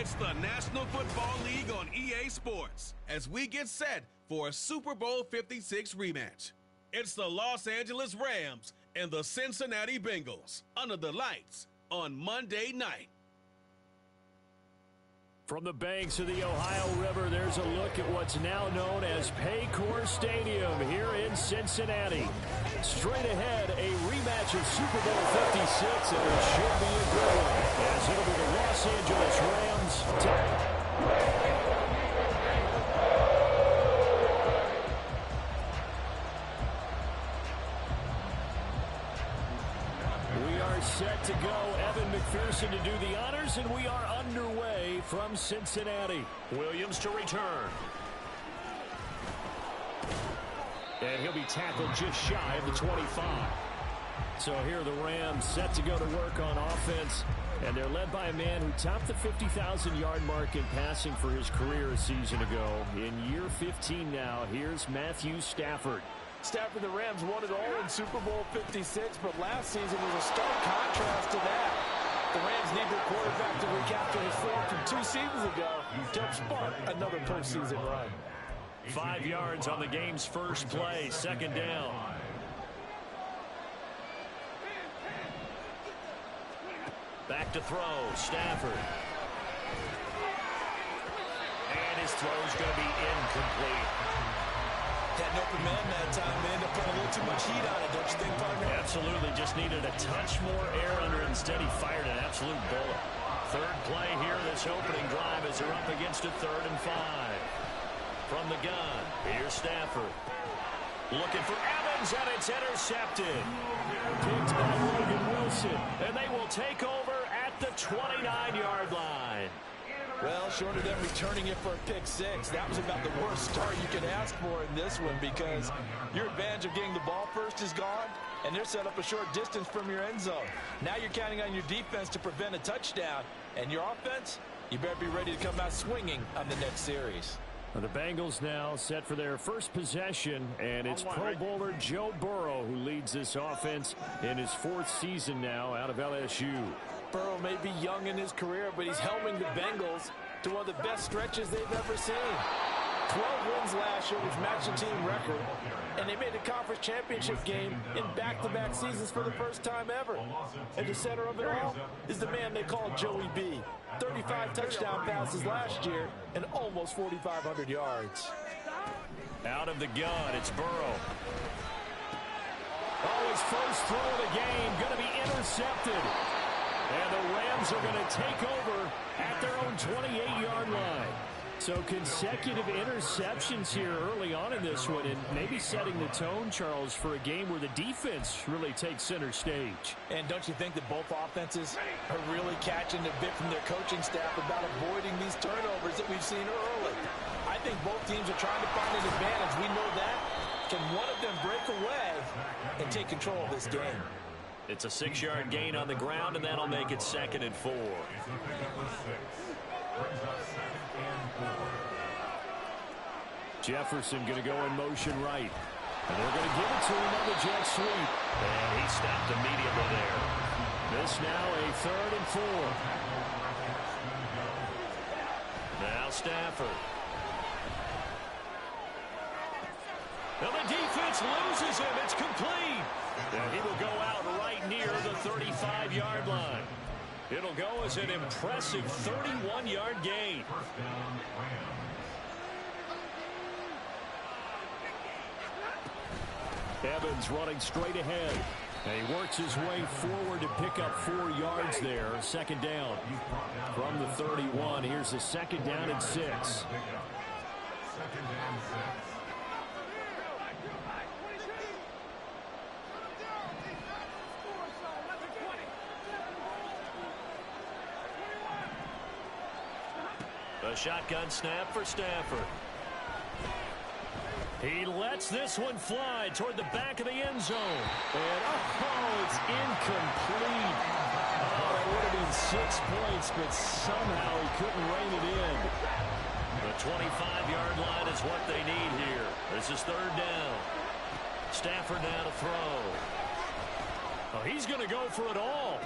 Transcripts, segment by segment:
It's the National Football League on EA Sports as we get set for a Super Bowl 56 rematch. It's the Los Angeles Rams and the Cincinnati Bengals under the lights on Monday night. From the banks of the Ohio River, there's a look at what's now known as Paycor Stadium here in Cincinnati. Straight ahead, a rematch of Super Bowl 56, and it should be a good one, as it'll be the Los Angeles Rams. We are set to go. Evan McPherson to do the honors, and we are underway from Cincinnati. Williams to return. And he'll be tackled just shy of the 25. So here the Rams set to go to work on offense. And they're led by a man who topped the 50,000-yard mark in passing for his career a season ago. In year 15 now, here's Matthew Stafford. Stafford, the Rams won it all in Super Bowl 56, but last season was a stark contrast to that. The Rams need their quarterback to recapture his form from 2 seasons ago to help spark another postseason run. 5 yards on the game's first play, second down. Back to throw, Stafford. And his throw's going to be incomplete. Had an open man that time, may end up putting a little too much heat on it, don't you think, partner? Absolutely, just needed a touch more air under it. Instead, he fired an absolute bullet. Third play here, this opening drive as they're up against a 3rd and 5. From the gun, here's Stafford. Looking for Evans, and it's intercepted. Picked by Logan Wilson, and they will take over at the 29-yard line. Well, short of them returning it for a pick 6, that was about the worst start you could ask for in this one, because your advantage of getting the ball first is gone, and they're set up a short distance from your end zone. Now you're counting on your defense to prevent a touchdown, and your offense, you better be ready to come out swinging on the next series. The Bengals now set for their first possession, and it's Pro Bowler Joe Burrow who leads this offense in his 4th season now out of LSU. Burrow may be young in his career, but he's helming the Bengals to one of the best stretches they've ever seen. 12 wins last year, which matched the team record, and they made the conference championship game in back-to-back seasons for the first time ever. And the center of it all is the man they call Joey B. 35 touchdown passes last year and almost 4,500 yards. Out of the gun, it's Burrow. Oh, his first throw of the game going to be intercepted. And the Rams are going to take over at their own 28-yard line. So consecutive interceptions here early on in this one, and maybe setting the tone, Charles, for a game where the defense really takes center stage. And don't you think that both offenses are really catching a bit from their coaching staff about avoiding these turnovers that we've seen early? I think both teams are trying to find an advantage. We know that. Can one of them break away and take control of this game? It's a 6-yard gain on the ground, and that'll make it 2nd and 4. Jefferson going to go in motion right. And they're going to give it to him on the jet sweep. And he stopped immediately there. This now a 3rd and 4. Now Stafford. Now the defense loses him. It's complete. And he will go out right near the 35-yard line. It'll go as an impressive 31-yard gain. Evans running straight ahead. And he works his way forward to pick up 4 yards there. 2nd down from the 31. Here's the 2nd down and 6. A shotgun snap for Stafford. He lets this one fly toward the back of the end zone. And, oh, it's incomplete. Oh, that would have been 6 points, but somehow he couldn't rein it in. The 25-yard line is what they need here. This is 3rd down. Stafford now to throw. Oh, he's going to go for it all.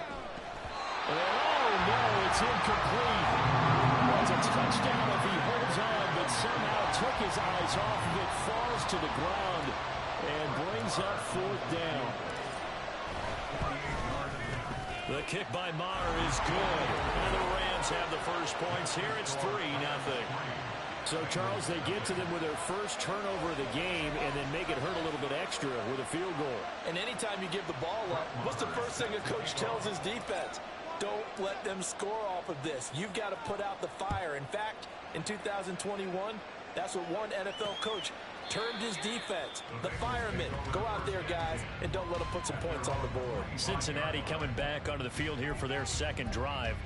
And, oh, no, it's incomplete. It's a touchdown if he holds on, but somehow took his eyes off of it, falls to the ground, and brings up 4th down. The kick by Maher is good. And the Rams have the first points here. It's 3-0. So, Charles, they get to them with their first turnover of the game and then make it hurt a little bit extra with a field goal. And anytime you give the ball up, what's the first thing a coach tells his defense? Don't let them score off of this. You've got to put out the fire. In fact, in 2021, that's what one NFL coach termed his defense. The firemen. Go out there, guys, and don't let them put some points on the board. Cincinnati coming back onto the field here for their second drive.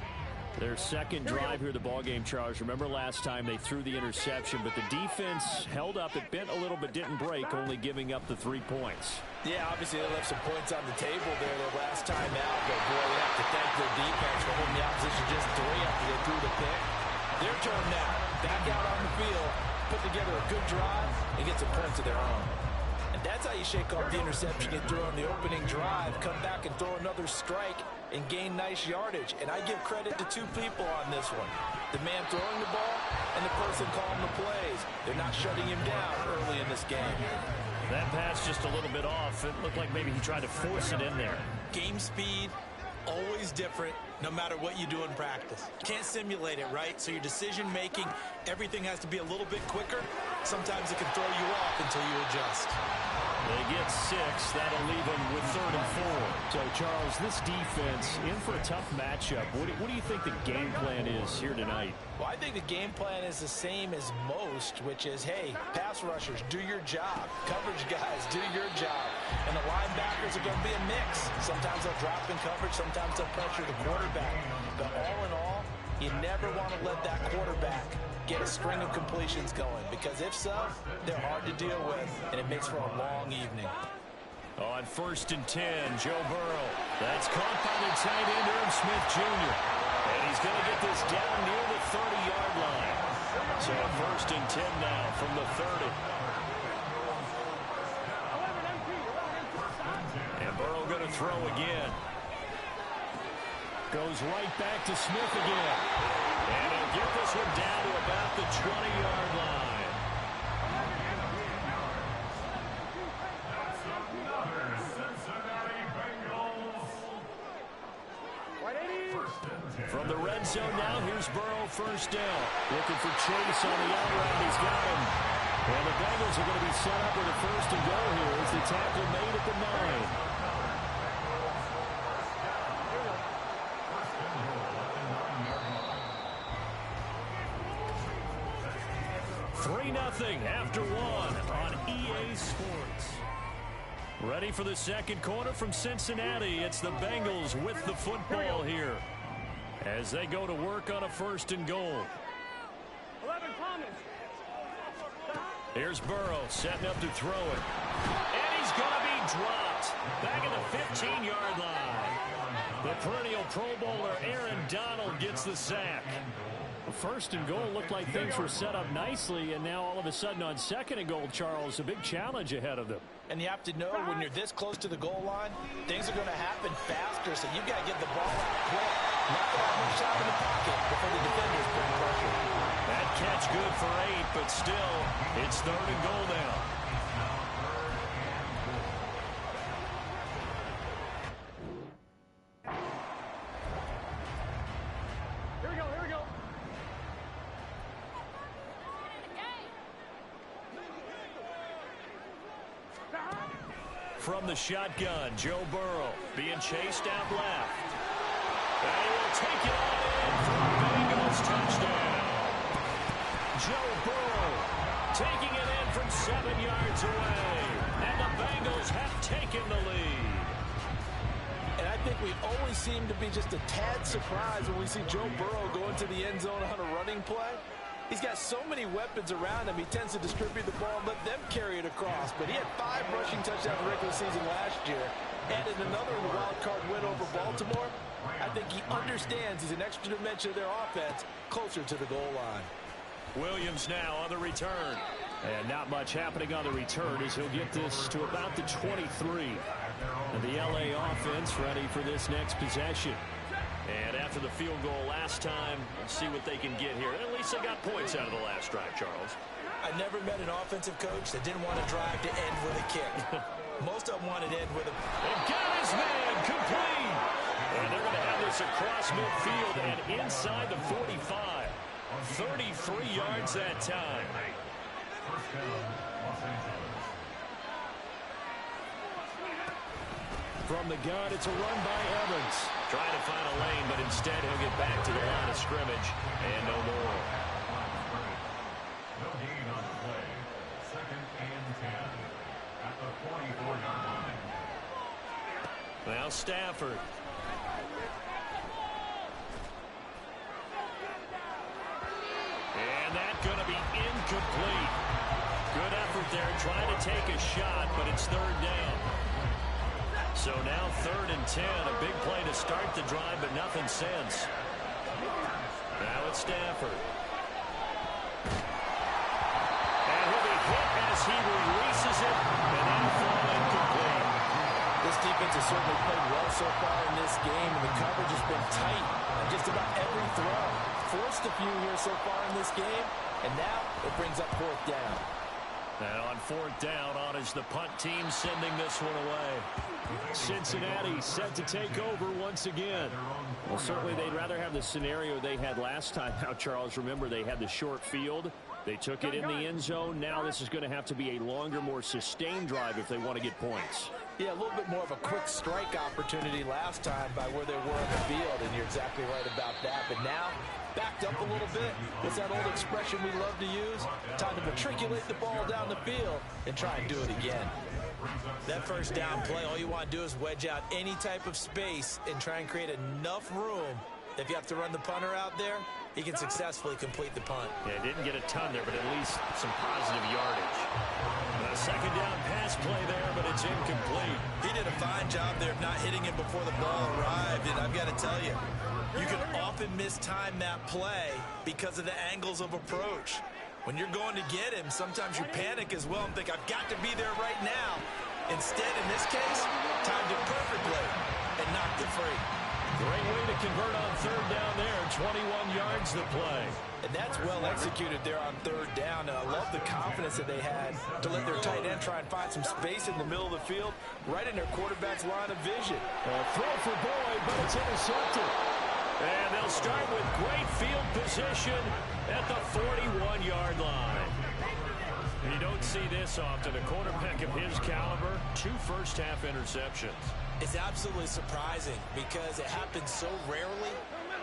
Their second drive here of the ballgame, Charles. Remember last time they threw the interception, but the defense held up. It bent a little but didn't break, only giving up the 3 points. Yeah, obviously they left some points on the table there the last time out, but boy, they have to thank their defense for holding the opposition just 3 after they threw the pick. Their turn now. Back out on the field, put together a good drive, and get some points of their own. And that's how you shake off the interception you threw on the opening drive. Come back and throw another strike and gain nice yardage. And I give credit to 2 people on this one. The man throwing the ball and the person calling the plays. They're not shutting him down early in this game. That pass just a little bit off. It looked like maybe he tried to force it in there. Game speed, always different, no matter what you do in practice. Can't simulate it, right? So your decision-making, everything has to be a little bit quicker. Sometimes it can throw you off until you adjust. They get 6. That'll leave them with 3rd and 4. So, Charles, this defense in for a tough matchup. What do you think the game plan is here tonight? Well, I think the game plan is the same as most, which is, hey, pass rushers, do your job. Coverage guys, do your job. And the linebackers are going to be a mix. Sometimes they'll drop in coverage. Sometimes they'll pressure the quarterback. But all in all, you never want to let that quarterback get a string of completions going, because if so, they're hard to deal with, and it makes for a long evening. On 1st and 10, Joe Burrow. That's caught by the tight end, Irv Smith Jr. And he's going to get this down near the 30-yard line. So 1st and 10 now from the 30. And Burrow going to throw again. Goes right back to Smith again. And he'll get this one down to about the 20-yard line. From the red zone now, here's Burrow, 1st down. Looking for Chase on the out route. He's got him. And the Bengals are going to be set up with a 1st and goal here as the tackle made at the 9. 3-0 after 1 on EA Sports. Ready for the second quarter from Cincinnati. It's the Bengals with the football here as they go to work on a 1st and goal. Here's Burrow setting up to throw it. And he's going to be dropped back at the 15-yard line. The perennial Pro Bowler Aaron Donald gets the sack. 1st and goal looked like things were set up nicely, and now all of a sudden on 2nd and goal, Charles, a big challenge ahead of them. And you have to know when you're this close to the goal line, things are going to happen faster, so you've got to get the ball out quick. Not to have much time in the pocket before the defenders bring pressure. That catch good for 8, but still, it's 3rd and goal now. From the shotgun, Joe Burrow being chased out left. And he will take it on in for a Bengals touchdown. Joe Burrow taking it in from 7 yards away. And the Bengals have taken the lead. And I think we always seem to be just a tad surprised when we see Joe Burrow go into the end zone on a running play. He's got so many weapons around him. He tends to distribute the ball and let them carry it across. But he had 5 rushing touchdowns in the regular season last year. And in another wild card win over Baltimore, I think he understands he's an extra dimension of their offense closer to the goal line. Williams now on the return. And not much happening on the return as he'll get this to about the 23. And the LA offense ready for this next possession. And after the field goal last time, let's see what they can get here. At least they got points out of the last drive, Charles. I never met an offensive coach that didn't want to drive to end with a kick. Most of them wanted to end with a... And got his man complete. And they're going to have this across midfield and inside the 45. 33 yards that time. From the gun, it's a run by Evans. Trying to find a lane, but instead he'll get back to the line of scrimmage and no more. No gain on the play. 2nd and 10 at the 44-yard line. Now Stafford. And that's going to be incomplete. Good effort there, trying to take a shot, but it's 3rd down. So now 3rd and 10, a big play to start the drive, but nothing since. Now it's Stafford. And he'll be hit as he releases it, and that'll fall incomplete. This defense has certainly played well so far in this game, and the coverage has been tight on just about every throw. Forced a few here so far in this game, and now it brings up 4th down. And on 4th down, on is the punt team sending this one away. Cincinnati set to take over once again. Well, certainly they'd rather have the scenario they had last time. Now, Charles, remember they had the short field. They took it in the end zone. Now this is going to have to be a longer, more sustained drive if they want to get points. Yeah, a little bit more of a quick strike opportunity last time by where they were on the field, and you're exactly right about that. But now, backed up a little bit. What's that old expression we love to use? Time to matriculate the ball down the field and try and do it again. That 1st down play, all you want to do is wedge out any type of space and try and create enough room. If you have to run the punter out there, he can successfully complete the punt. Yeah, didn't get a ton there, but at least some positive yardage. A 2nd down pass play there, but it's incomplete. He did a fine job there of not hitting him before the ball arrived, and I've got to tell you, you can often mistime that play because of the angles of approach. When you're going to get him, sometimes you panic as well and think, I've got to be there right now. Instead, in this case, timed it perfectly and knocked it free. Great way to convert on 3rd down there. 21 yards to play. And that's well executed there on 3rd down. And I love the confidence that they had to let their tight end try and find some space in the middle of the field, right in their quarterback's line of vision. Throw for Boyd, but it's intercepted. And they'll start with great field position at the 41-yard line. You don't see this often. A quarterback of his caliber, 2 first-half interceptions. It's absolutely surprising because it happens so rarely.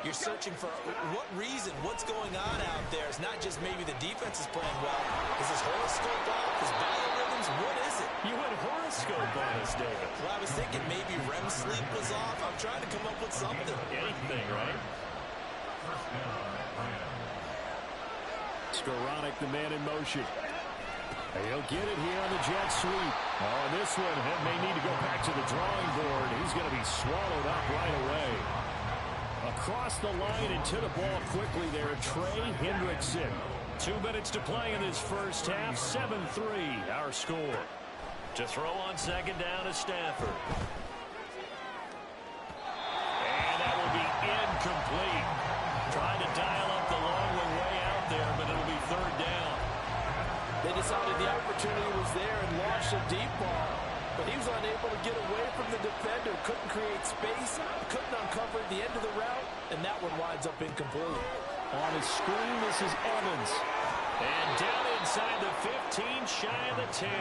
You're searching for what reason, what's going on out there. It's not just maybe the defense is playing well. Is his horoscope off? His biorhythms? What is it? You went horoscope on us, David. Well, I was thinking maybe REM sleep was off. I'm trying to come up with something. Anything, right? Skoranek, the man in motion. He'll get it here on the jet sweep. Oh, this one may need to go back to the drawing board. He's going to be swallowed up right away. Across the line and to the ball quickly there, Trey Hendrickson. 2 minutes to play in this first half. 7-3, our score. To throw on 2nd down is Stafford. And that will be incomplete. Trying to dial up the long way out there, but it'll be 3rd down. They decided the opportunity was there and launched a deep ball, but he was unable to get away from the defender, couldn't create space, couldn't uncover the end of the route, and that one winds up incomplete. On his screen, this is Evans. And down inside the 15, shy of the 10.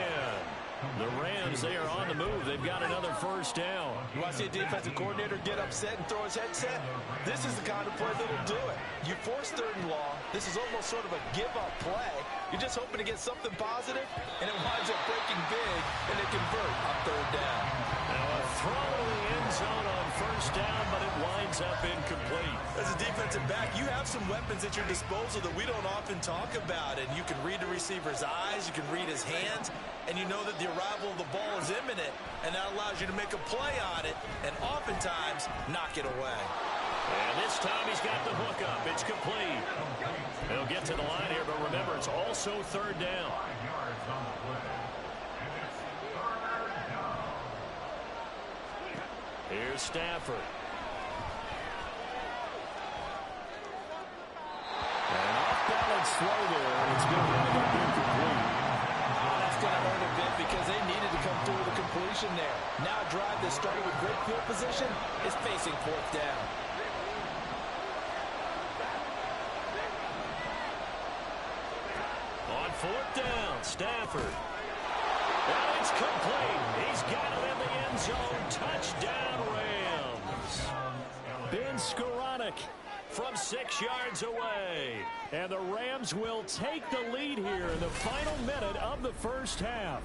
The Rams, they are on the move. They've got another first down. You want to see a defensive coordinator get upset and throw his headset? This is the kind of play that'll do it. You force 3rd and long. This is almost sort of a give-up play. You're just hoping to get something positive, and it winds up breaking big, and they convert on 3rd down. Now a throw to the end zone on first down, but it winds up incomplete. As a defensive back, you have some weapons at your disposal that we don't often talk about, and you can read the receiver's eyes, you can read his hands, and you know that the arrival of the ball is imminent, and that allows you to make a play on it, and oftentimes knock it away. And this time he's got the hook up. It's complete. He'll get to the line here, but remember, it's also 3rd down. Here's Stafford. Starts slow there, and it's going to end up incomplete. That's going to hurt a bit because they needed to come through with a completion there. Now a drive that started with great field position is facing fourth down. On fourth down, Stafford. And it's complete. He's got it in the end zone. Touchdown, Rams. Ben Skoranek from 6 yards away. And the Rams will take the lead here in the final minute of the first half.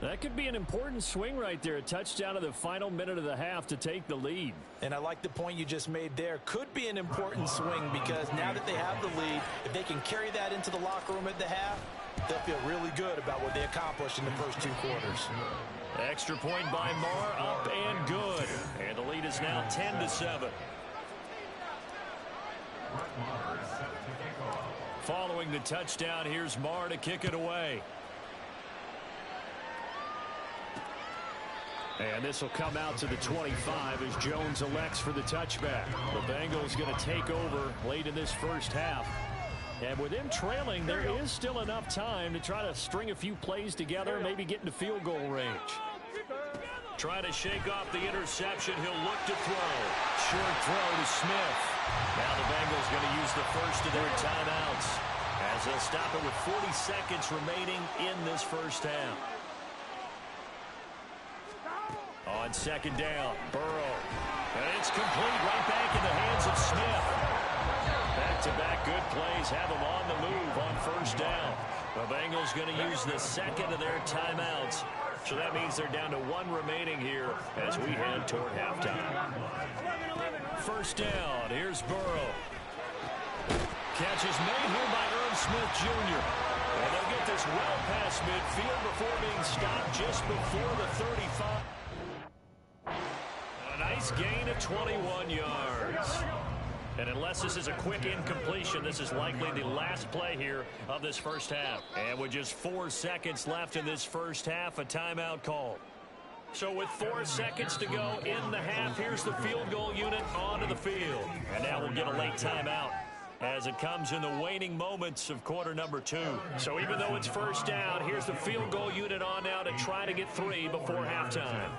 That could be an important swing right there. A touchdown in the final minute of the half to take the lead. And I like the point you just made there. Could be an important swing because now that they have the lead, if they can carry that into the locker room at the half, they'll feel really good about what they accomplished in the first 2 quarters. Extra point by Marr, up and good. And the lead is now 10-7. Following the touchdown, here's Marr to kick it away. And this will come out to the 25 as Jones elects for the touchback. The Bengals going to take over late in this first half. And with them trailing, there is still enough time to try to string a few plays together, maybe get into field goal range. Trying to shake off the interception. He'll look to throw. Short throw to Smith. Now the Bengals going to use the first of their timeouts as they'll stop it with 40 seconds remaining in this first half. On second down, Burrow. And it's complete right back in the hands of Smith. Back-to-back good plays have them on the move on first down. The Bengals going to use the second of their timeouts. So that means they're down to 1 remaining here as we head toward halftime. First down, here's Burrow. Catch is made here by Irv Smith Jr. And they'll get this well past midfield before being stopped just before the 35. A nice gain of 21 yards. And unless this is a quick incompletion, this is likely the last play here of this first half. And with just 4 seconds left in this first half, a timeout call. So with 4 seconds to go in the half, here's the field goal unit onto the field. And now we'll get a late timeout as it comes in the waning moments of quarter number 2. So even though it's first down, here's the field goal unit on now to try to get 3 before halftime.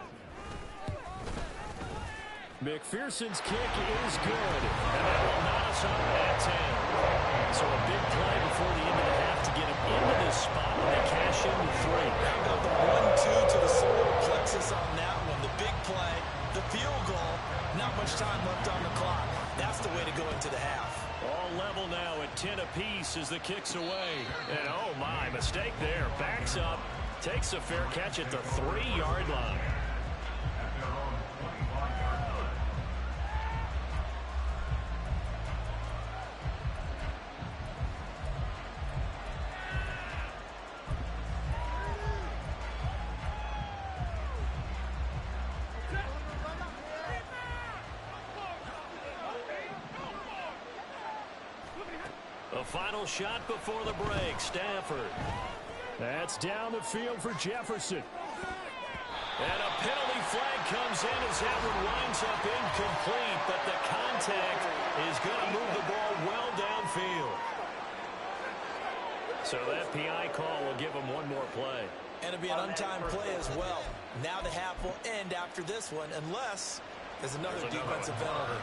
McPherson's kick is good, and that will knot us up at 10. So a big play before the end of the half to get him into this spot when they cash in with 3. Now go the 1-2 to the solar plexus on that one. The big play, the field goal, not much time left on the clock. That's the way to go into the half. All level now at 10 apiece as the kick's away. And oh my, mistake there. Backs up, takes a fair catch at the 3-yard line. The final shot before the break, Stafford. That's down the field for Jefferson. And a penalty flag comes in as that one winds up incomplete, but the contact is going to move the ball well downfield. So that PI call will give them one more play. And it'll be an untimed play as well. Now the half will end after this one, unless there's another defensive penalty.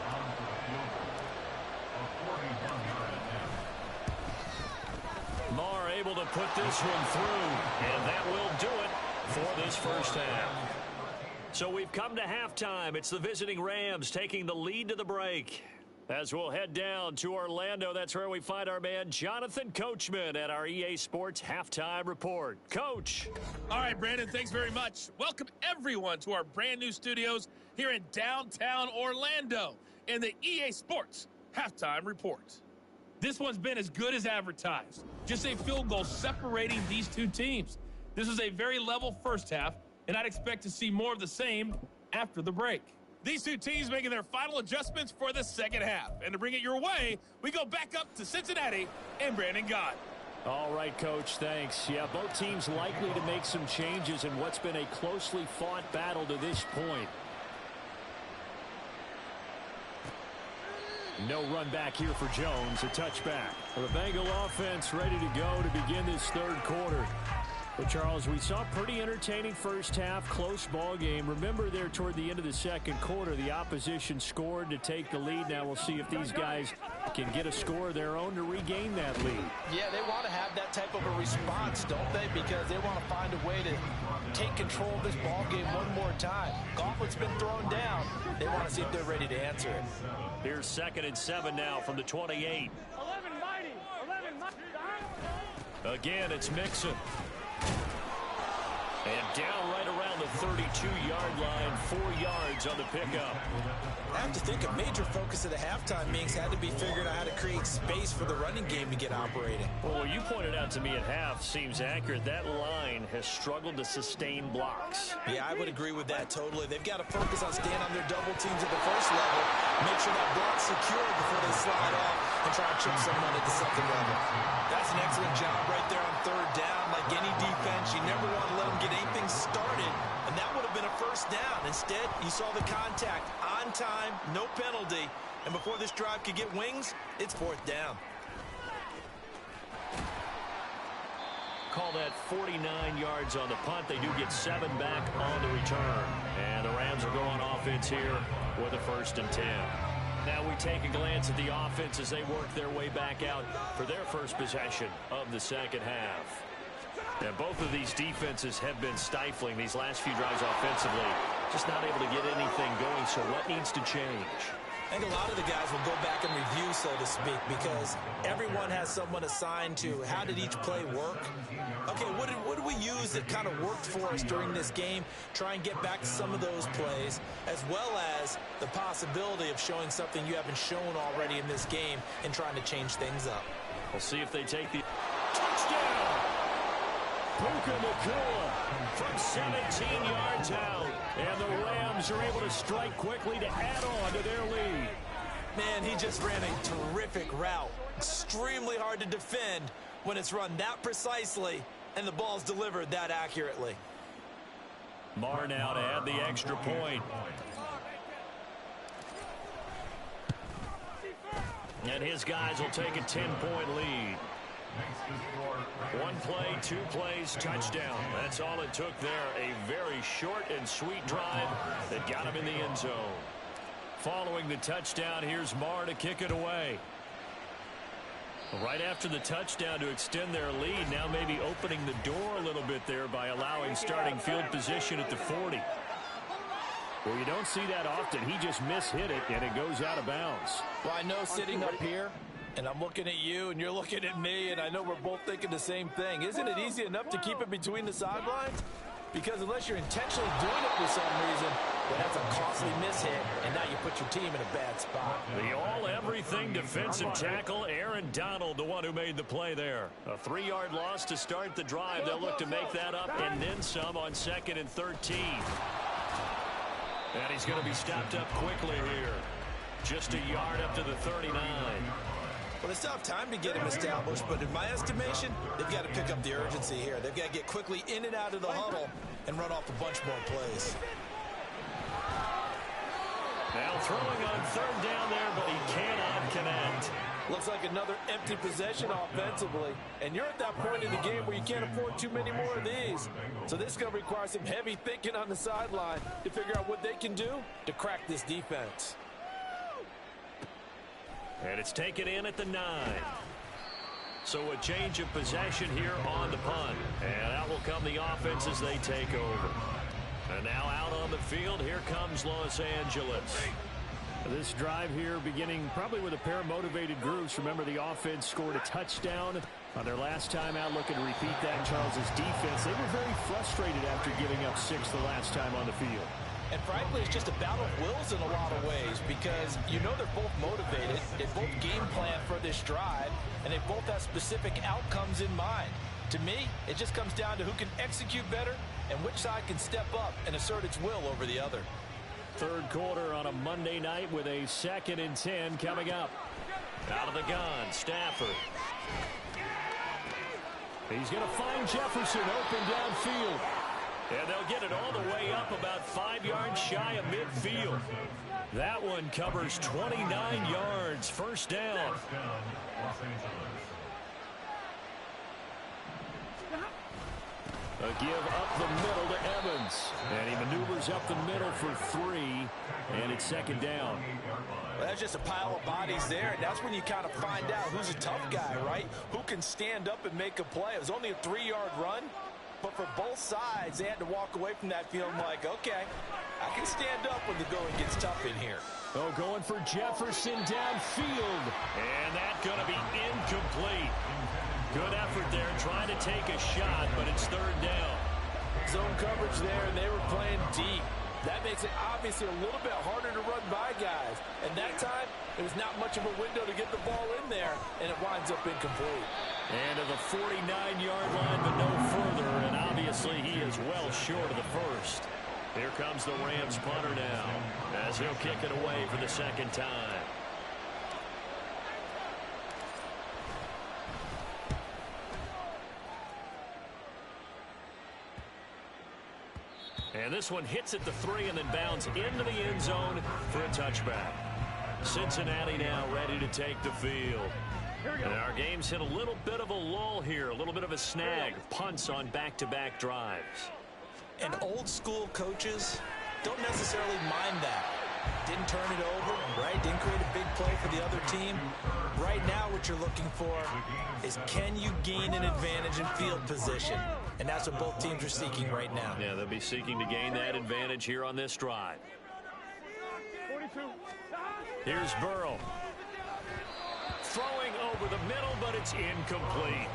Marr able to put this one through, and that will do it for this first half. So we've come to halftime. It's the visiting Rams taking the lead to the break. As we'll head down to Orlando, that's where we find our man Jonathan Coachman at our EA Sports Halftime Report. Coach. All right, Brandon, thanks very much. Welcome, everyone, to our brand-new studios here in downtown Orlando in the EA Sports Halftime Report. This one's been as good as advertised. Just a field goal separating these two teams. This was a very level first half, and I'd expect to see more of the same after the break. These two teams making their final adjustments for the second half. And to bring it your way, we go back up to Cincinnati and Brandon Gott. All right, Coach, thanks. Yeah, both teams likely to make some changes in what's been a closely fought battle to this point. No run back here for Jones. A touchback. The Bengal offense ready to go to begin this third quarter. Well, Charles, we saw a pretty entertaining first half, close ball game. Remember there toward the end of the second quarter, the opposition scored to take the lead. Now we'll see if these guys can get a score of their own to regain that lead. Yeah, they want to have that type of a response, don't they? Because they want to find a way to take control of this ball game one more time. Gauntlet's been thrown down. They want to see if they're ready to answer it. Here's 2nd and 7 now from the 28. 11 mighty. 11 mighty. Again, it's Mixon. And down right around the 32-yard line, 4 yards on the pickup. I have to think a major focus of the halftime meetings had to be figuring out how to create space for the running game to get operating. Well, what you pointed out to me at half seems accurate. That line has struggled to sustain blocks. Yeah, I would agree with that totally. They've got to focus on staying on their double teams at the first level, make sure that block's secure before they slide off and try to chip someone at the second level. That's an excellent job right there on third down. Like any defense, you never want to let them get anything started, and that would have been a first down. Instead, you saw the contact on time, no penalty, and before this drive could get wings, it's 4th down. Call that 49 yards on the punt. They do get 7 back on the return. And the Rams will go on offense here with a 1st and 10. Now we take a glance at the offense as they work their way back out for their first possession of the second half. And both of these defenses have been stifling these last few drives offensively. Just not able to get anything going, so what needs to change? I think a lot of the guys will go back and review, so to speak, because everyone has someone assigned to how did each play work. Okay, what did we use that kind of worked for us during this game? Try and get back to some of those plays, as well as the possibility of showing something you haven't shown already in this game and trying to change things up. We'll see if they take the touchdown. Puka Nacua from 17 yards out. And the Rams are able to strike quickly to add on to their lead. Man, he just ran a terrific route. Extremely hard to defend when it's run that precisely and the ball's delivered that accurately. Marr now to add the extra point. And his guys will take a 10-point lead. 1 play, 2 plays, touchdown. That's all it took there. A very short and sweet drive that got him in the end zone. Following the touchdown, here's Marr to kick it away. Right after the touchdown to extend their lead, now maybe opening the door a little bit there by allowing starting field position at the 40. Well, you don't see that often. He just mishit it, and it goes out of bounds. Well, I know sitting up here, and I'm looking at you, and you're looking at me, and I know we're both thinking the same thing. Isn't it easy enough to keep it between the sidelines? Because unless you're intentionally doing it for some reason, well, that's a costly mishit, and now you put your team in a bad spot. The all-everything defensive tackle, Aaron Donald, the one who made the play there. A 3-yard loss to start the drive. They'll look to make that up and then some on 2nd and 13. And he's going to be stopped up quickly here. Just a yard up to the 39. Well, they still have time to get him established, but in my estimation, they've got to pick up the urgency here. They've got to get quickly in and out of the huddle and run off a bunch more plays. Now throwing on 3rd down there, but he cannot connect. Looks like another empty possession offensively. And you're at that point in the game where you can't afford too many more of these. So this is going to require some heavy thinking on the sideline to figure out what they can do to crack this defense. And it's taken in at the 9. So a change of possession here on the punt. And out will come the offense as they take over. And now out on the field, here comes Los Angeles. This drive here beginning probably with a pair of motivated groups. Remember, the offense scored a touchdown on their last time out. Looking to repeat that in Charles's defense. They were very frustrated after giving up 6 the last time on the field. And frankly, it's just a battle of wills in a lot of ways because you know they're both motivated. They both game plan for this drive, and they both have specific outcomes in mind. To me, it just comes down to who can execute better and which side can step up and assert its will over the other. Third quarter on a Monday night with a 2nd and 10 coming up. Out of the gun, Stafford. He's going to find Jefferson open downfield. And they'll get it all the way up about 5 yards shy of midfield. That one covers 29 yards. First down. A give up the middle to Evans. And he maneuvers up the middle for 3. And it's second down. Well, that's just a pile of bodies there, and that's when you kind of find out who's a tough guy, right? Who can stand up and make a play. It was only a 3-yard run, but for both sides, they had to walk away from that feeling like, okay, I can stand up when the going gets tough in here. Oh, going for Jefferson downfield. And that's going to be incomplete. Good effort there, trying to take a shot, but it's third down. Zone coverage there, and they were playing deep. That makes it obviously a little bit harder to run by guys. And that time, it was not much of a window to get the ball in there, and it winds up incomplete. And to the 49-yard line, but no further, and obviously he is well short of the first. Here comes the Rams punter now, as he'll kick it away for the second time. And this one hits at the 3 and then bounds into the end zone for a touchback. Cincinnati now ready to take the field. And our game's hit a little bit of a lull here, a little bit of a snag. Punts on back-to-back drives. And old-school coaches don't necessarily mind that. Didn't turn it over, right? Didn't create a big play for the other team. Right now what you're looking for is, can you gain an advantage in field position? And that's what both teams are seeking right now. Yeah, they'll be seeking to gain that advantage here on this drive. 42. Here's Burrow. Throwing over the middle, but it's incomplete.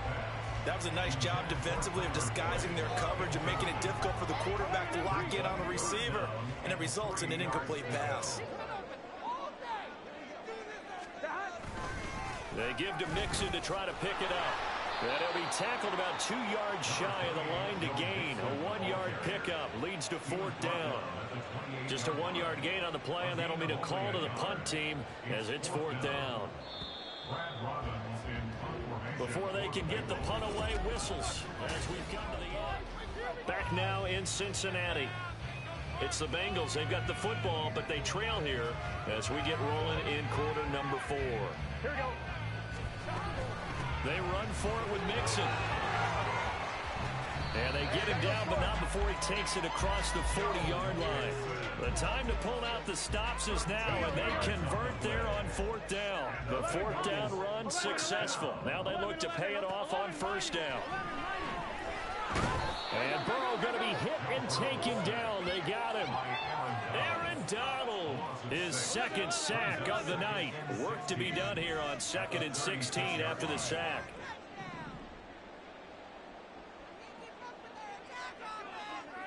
That was a nice job defensively of disguising their coverage and making it difficult for the quarterback to lock in on the receiver. And it results in an incomplete pass. They give to Mixon to try to pick it up. And he'll be tackled about 2 yards shy of the line to gain. A 1-yard pickup leads to fourth down. Just a 1-yard gain on the play, and that'll mean a call to the punt team as it's fourth down. Before they can get the punt away, whistles as we've come to the end. Back now in Cincinnati. It's the Bengals. They've got the football, but they trail here as we get rolling in quarter number 4. Here we go. They run for it with Mixon. And they get him down, but not before he takes it across the 40-yard line. The time to pull out the stops is now, and they convert there on fourth down. The fourth down run successful. Now they look to pay it off on first down. And Burrow going to be hit and taken down. They got him. Aaron Donald, his second sack of the night. Work to be done here on 2nd and 16 after the sack.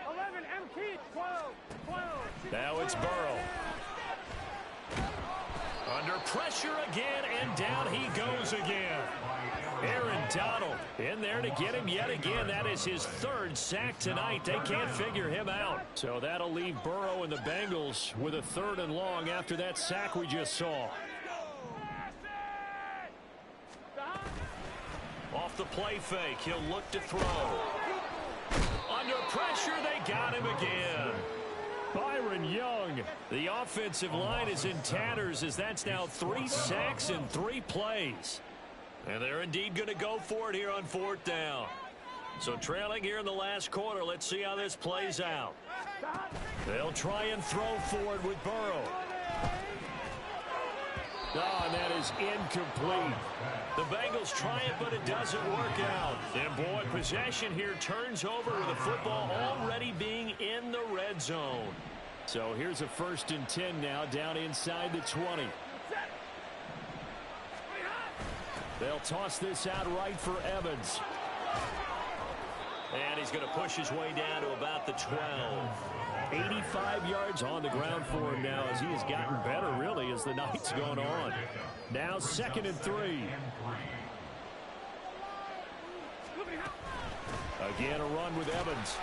11 MT, 12. Now it's Burrow. Under pressure again, and down he goes again. Aaron Donald in there to get him yet again. That is his 3rd sack tonight. They can't figure him out. So that'll leave Burrow and the Bengals with a 3rd and long after that sack we just saw. Off the play fake, he'll look to throw. Under pressure, they got him again. Byron Young. The offensive line is in tatters as that's now 3 sacks in 3 plays. And they're indeed going to go for it here on fourth down. So trailing here in the last quarter, let's see how this plays out. They'll try and throw forward with Burrow. Oh, and that is incomplete. The Bengals try it, but it doesn't work out. And boy, possession here turns over with the football already being in the red zone. So here's a 1st and 10 now down inside the 20. They'll toss this out right for Evans. And he's going to push his way down to about the 12. 85 yards on the ground for him now as he has gotten better, really, as the night's going on. Now 2nd and 3. Again, a run with Evans.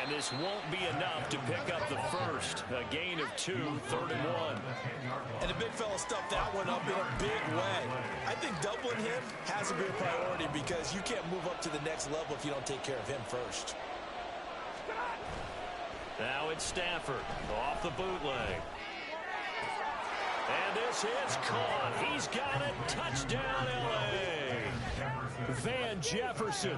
And this won't be enough to pick up the first. A gain of 2, 3rd and 1. And the big fella stuffed that one up in a big way. I think doubling him has to be a priority because you can't move up to the next level if you don't take care of him first. Now it's Stafford off the bootleg. And this is caught. He's got it. Touchdown, L.A. Van Jefferson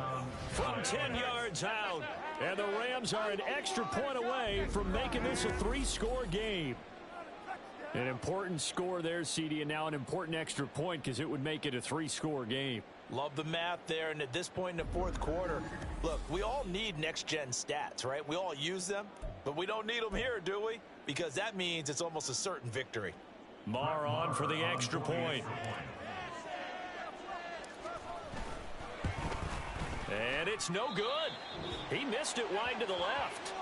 from 10 yards out. And the Rams are an extra point away from making this a 3-score game. An important score there, CD, and now an important extra point because it would make it a 3-score game. Love the math there, and at this point in the fourth quarter, look, we all need next-gen stats, right? We all use them, but we don't need them here, do we? Because that means it's almost a certain victory. Marr on for the extra point. And it's no good. He missed it wide to the left.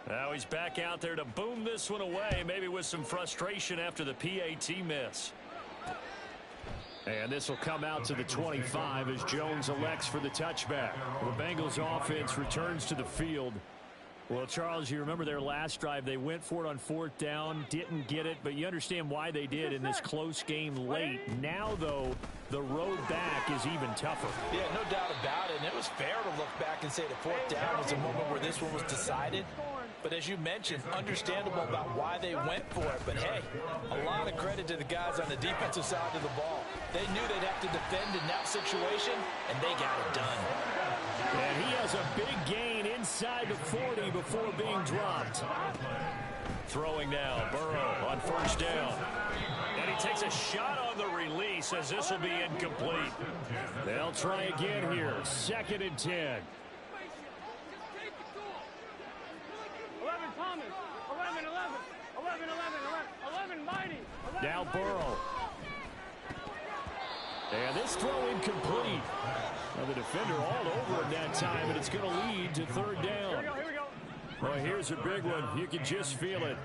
Now he's back out there to boom this one away, maybe with some frustration after the PAT miss. And this will come out to the 25 as Jones elects for the touchback. The Bengals offense returns to the field. Well, Charles, you remember their last drive. They went for it on 4th down, didn't get it, but you understand why they did in this close game late. Now, though, the road back is even tougher. Yeah, no doubt about it. And it was fair to look back and say the 4th down was a moment where this one was decided. But as you mentioned, understandable about why they went for it. But, hey, a lot of credit to the guys on the defensive side of the ball. They knew they'd have to defend in that situation, and they got it done. And he has a big gain inside the 40 before being dropped. Throwing now, Burrow on 1st down. And he takes a shot on the release as this will be incomplete. They'll try again here. 2nd and 10. 11 Thomas. 11, 11. 11, 11, 11. 11 Mighty. 11 Now Mighty. Burrow. And this throw incomplete. Now the defender all over him that time, and it's going to lead to 3rd down. Here we go. Well, here's a big one. You can just feel it.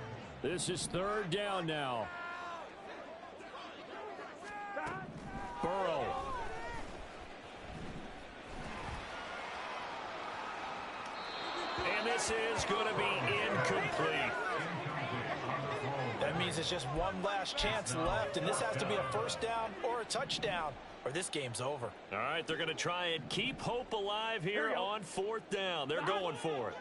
This is 3rd down now. Burrow. And this is going to be incomplete. That means it's just one last chance left, and this has to be a 1st down or a touchdown, or this game's over. All right, they're going to try and keep hope alive here on 4th down. They're going for it.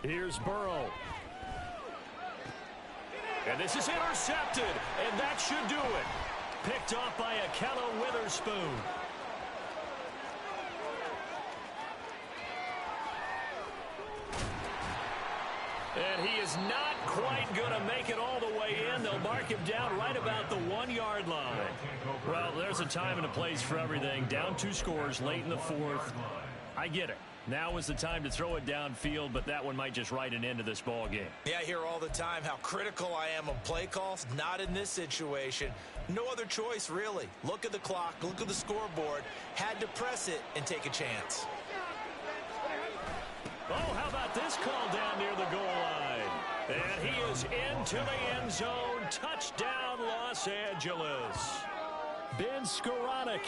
Here's Burrow. And this is intercepted, and that should do it. Picked off by Akello Witherspoon. And he is not quite going to make it all the way in. They'll mark him down right about the 1-yard line. Well, there's a time and a place for everything. Down 2 scores late in the 4th. I get it. Now is the time to throw it downfield, but that one might just write an end to this ball game. Yeah, I hear all the time how critical I am of play calls. Not in this situation. No other choice, really. Look at the clock. Look at the scoreboard. Had to press it and take a chance. Oh, how about this call down near the goal line? And he is into the end zone. Touchdown, Los Angeles. Ben Skoranek,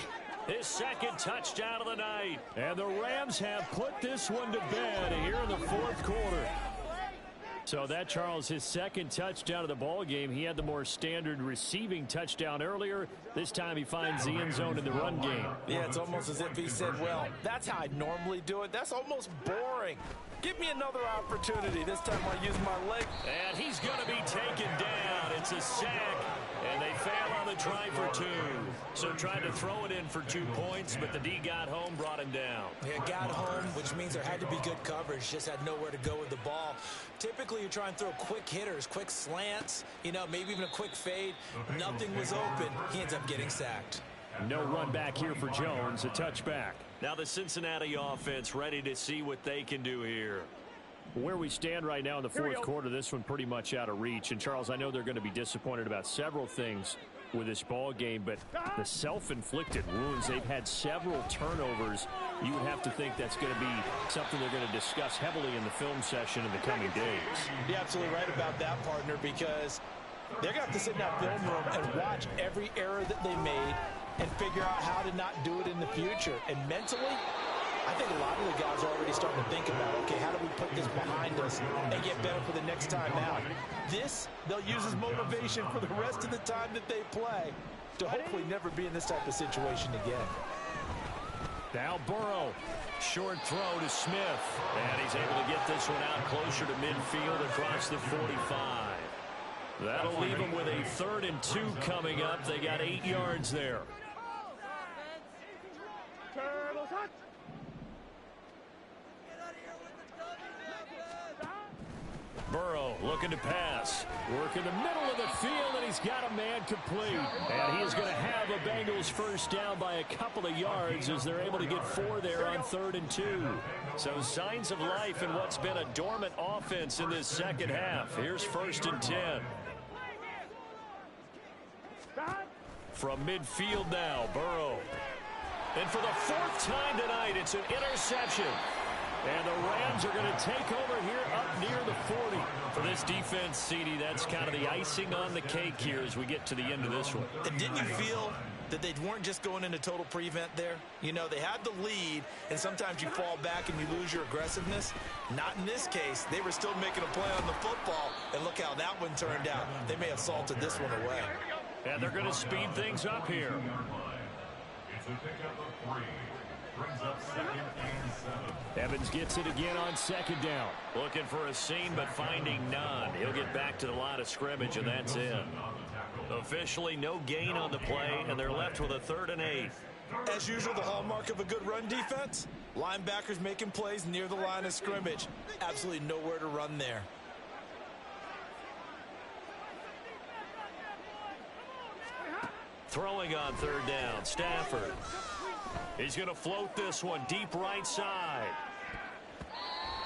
his 2nd touchdown of the night. And the Rams have put this one to bed here in the 4th quarter. So that, Charles, his 2nd touchdown of the ball game. He had the more standard receiving touchdown earlier. This time he finds the end zone in the run game. Yeah, it's almost as if he said, well, that's how I normally do it. That's almost boring. Give me another opportunity. This time I'll use my leg. And he's going to be taken down. It's a sack. And they fail on the try for 2. So tried to throw it in for 2 points, but the D got home, brought him down. Yeah, got home, which means there had to be good coverage. Just had nowhere to go with the ball. Typically, you try and throw quick hitters, quick slants, maybe even a quick fade. Nothing was open. He ends up getting sacked. No run back here for Jones, a touchback. Now the Cincinnati offense ready to see what they can do here. Where we stand right now in the 4th quarter, this one pretty much out of reach. And, Charles, I know they're going to be disappointed about several things with this ball game, but the self-inflicted wounds, they've had several turnovers. You would have to think that's going to be something they're going to discuss heavily in the film session in the coming days. You're absolutely right about that, partner, because they're going to have to sit in that film room and watch every error that they made and figure out how to not do it in the future. And mentally, I think a lot of the guys are already starting to think about, okay, how do we put this behind us and get better for the next time out? This, they'll use as motivation for the rest of the time that they play to hopefully never be in this type of situation again. Now Burrow. Short throw to Smith. And he's able to get this one out closer to midfield across the 45. That'll leave them with a 3rd and 2 coming up. They got 8 yards there. Burrow looking to pass. Work in the middle of the field, and he's got a man complete. And he is going to have a Bengals first down by a couple of yards as they're able to get 4 there on 3rd and 2. So signs of life in what's been a dormant offense in this second half. Here's 1st and 10. From midfield now, Burrow. And for the 4th time tonight, it's an interception. And the Rams are going to take over here up near the 40. For this defense, CD, that's kind of the icing on the cake here as we get to the end of this one. And didn't you feel that they weren't just going into total prevent there? You know, they had the lead, and sometimes you fall back and you lose your aggressiveness. Not in this case. They were still making a play on the football, and look how that one turned out. They may have salted this one away. And they're going to speed things up here. It's a pickup of 3. Brings up 2nd and 7. Evans gets it again on 2nd down. Looking for a seam, but finding none. He'll get back to the line of scrimmage, and that's in. Officially no gain on the play, and they're left with a 3rd and 8. As usual, the hallmark of a good run defense, linebackers making plays near the line of scrimmage. Absolutely nowhere to run there. Throwing on 3rd down, Stafford. He's going to float this one deep right side.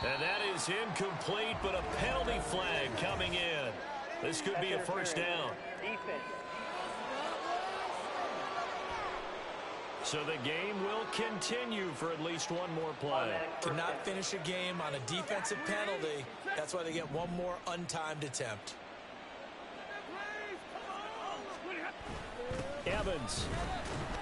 And that is incomplete, but a penalty flag coming in. This could be a first down. So the game will continue for at least one more play. Cannot finish a game on a defensive penalty. That's why they get one more untimed attempt. Evans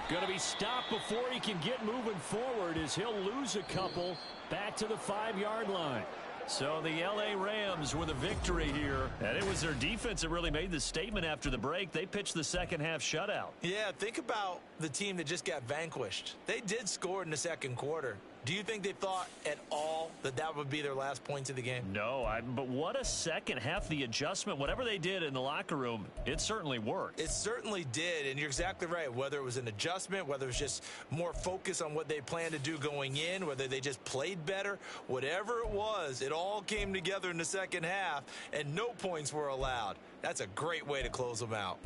going to be stopped before he can get moving forward as he'll lose a couple back to the 5-yard line. So the L.A. Rams with a victory here. And it was their defense that really made the statement after the break. They pitched the second half shutout. Yeah, think about the team that just got vanquished. They did score in the second quarter. Do you think they thought at all that that would be their last points of the game? No, but what a second half. The adjustment, whatever they did in the locker room, it certainly worked. It certainly did, and you're exactly right. Whether it was an adjustment, whether it was just more focus on what they planned to do going in, whether they just played better, whatever it was, it all came together in the second half, and no points were allowed. That's a great way to close them out.